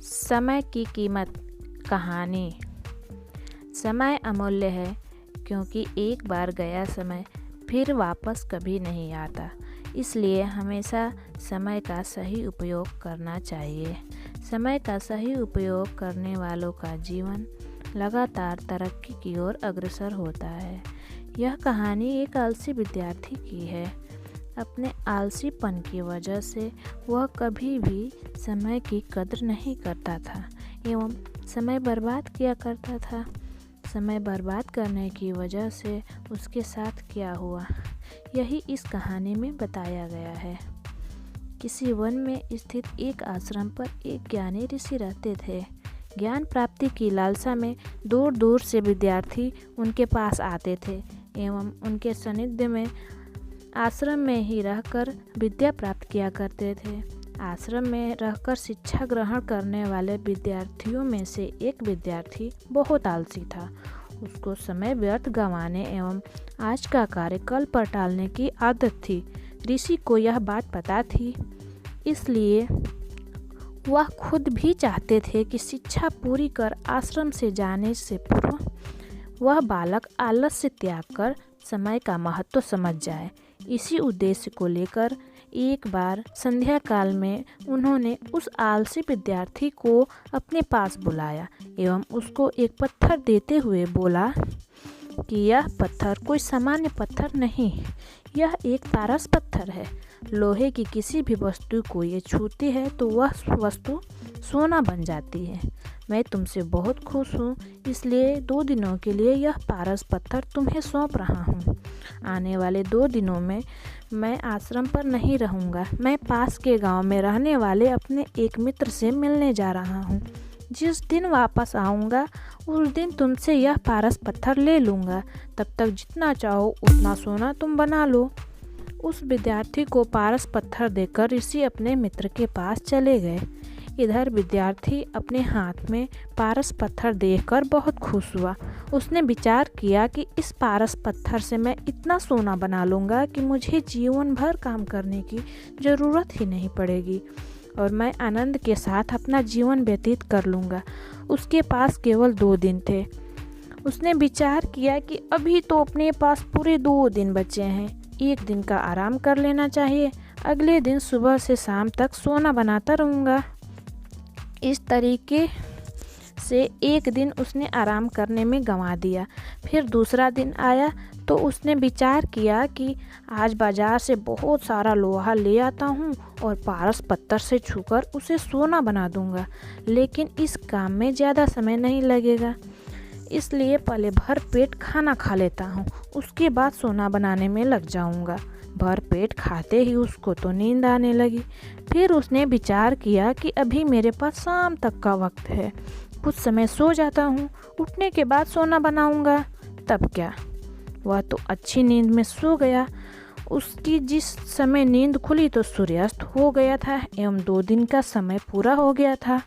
समय की कीमत। कहानी। समय अमूल्य है क्योंकि एक बार गया समय फिर वापस कभी नहीं आता। इसलिए हमेशा समय का सही उपयोग करना चाहिए। समय का सही उपयोग करने वालों का जीवन लगातार तरक्की की ओर अग्रसर होता है। यह कहानी एक आलसी विद्यार्थी की है। अपने आलसीपन की वजह से वह कभी भी समय की कद्र नहीं करता था एवं समय बर्बाद किया करता था। समय बर्बाद करने की वजह से उसके साथ क्या हुआ, यही इस कहानी में बताया गया है। किसी वन में स्थित एक आश्रम पर एक ज्ञानी ऋषि रहते थे। ज्ञान प्राप्ति की लालसा में दूर दूर से विद्यार्थी उनके पास आते थे एवं उनके सानिध्य में आश्रम में ही रहकर विद्या प्राप्त किया करते थे। आश्रम में रहकर शिक्षा ग्रहण करने वाले विद्यार्थियों में से एक विद्यार्थी बहुत आलसी था। उसको समय व्यर्थ गंवाने एवं आज का कार्य कल पर टालने की आदत थी। ऋषि को यह बात पता थी, इसलिए वह खुद भी चाहते थे कि शिक्षा पूरी कर आश्रम से जाने से पूर्व वह बालक आलस्य त्याग कर समय का महत्व समझ जाए। इसी उद्देश्य को लेकर एक बार संध्या काल में उन्होंने उस आलसी विद्यार्थी को अपने पास बुलाया एवं उसको एक पत्थर देते हुए बोला कि यह पत्थर कोई सामान्य पत्थर नहीं, यह एक पारस पत्थर है। लोहे की किसी भी वस्तु को ये छूती है तो वह वस्तु सोना बन जाती है। मैं तुमसे बहुत खुश हूँ, इसलिए 2 दिनों के लिए यह पारस पत्थर तुम्हें सौंप रहा हूँ। आने वाले 2 दिनों में मैं आश्रम पर नहीं रहूँगा। मैं पास के गांव में रहने वाले अपने एक मित्र से मिलने जा रहा हूँ। जिस दिन वापस आऊँगा उस दिन तुमसे यह पारस पत्थर ले लूँगा। तब तक जितना चाहो उतना सोना तुम बना लो। उस विद्यार्थी को पारस पत्थर देकर ऋषि अपने मित्र के पास चले गए। इधर विद्यार्थी अपने हाथ में पारस पत्थर देखकर बहुत खुश हुआ। उसने विचार किया कि इस पारस पत्थर से मैं इतना सोना बना लूँगा कि मुझे जीवन भर काम करने की ज़रूरत ही नहीं पड़ेगी और मैं आनंद के साथ अपना जीवन व्यतीत कर लूँगा। उसके पास केवल 2 दिन थे। उसने विचार किया कि अभी तो अपने पास पूरे 2 दिन बचे हैं। एक दिन का आराम कर लेना चाहिए। अगले दिन सुबह से शाम तक सोना बनाता रहूँगा। इस तरीके से एक दिन उसने आराम करने में गंवा दिया। फिर दूसरा दिन आया तो उसने विचार किया कि आज बाजार से बहुत सारा लोहा ले आता हूँ और पारस पत्थर से छूकर उसे सोना बना दूँगा। लेकिन इस काम में ज़्यादा समय नहीं लगेगा, इसलिए पहले भर पेट खाना खा लेता हूँ, उसके बाद सोना बनाने में लग जाऊँगा। भर पेट खाते ही उसको तो नींद आने लगी। फिर उसने विचार किया कि अभी मेरे पास शाम तक का वक्त है, कुछ समय सो जाता हूँ, उठने के बाद सोना बनाऊँगा। तब क्या, वह तो अच्छी नींद में सो गया। उसकी जिस समय नींद खुली तो सूर्यास्त हो गया था एवं 2 दिन का समय पूरा हो गया था।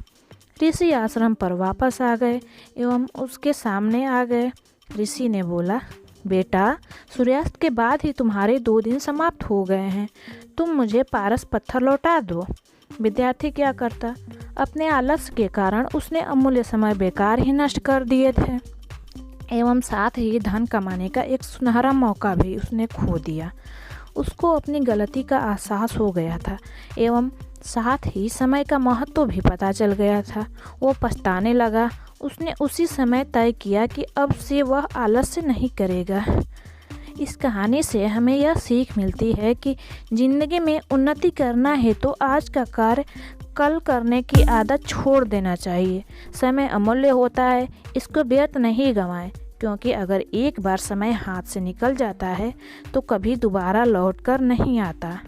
ऋषि आश्रम पर वापस आ गए एवं उसके सामने आ गए। ऋषि ने बोला, बेटा, सूर्यास्त के बाद ही तुम्हारे 2 दिन समाप्त हो गए हैं, तुम मुझे पारस पत्थर लौटा दो। विद्यार्थी क्या करता, अपने आलस्य के कारण उसने अमूल्य समय बेकार ही नष्ट कर दिए थे एवं साथ ही धन कमाने का एक सुनहरा मौका भी उसने खो दिया। उसको अपनी गलती का एहसास हो गया था एवं साथ ही समय का महत्व भी पता चल गया था। वो पछताने लगा। उसने उसी समय तय किया कि अब से वह आलस्य नहीं करेगा। इस कहानी से हमें यह सीख मिलती है कि ज़िंदगी में उन्नति करना है तो आज का कार्य कल करने की आदत छोड़ देना चाहिए। समय अमूल्य होता है, इसको व्यर्थ नहीं गंवाएं, क्योंकि अगर एक बार समय हाथ से निकल जाता है तो कभी दोबारा लौट कर नहीं आता।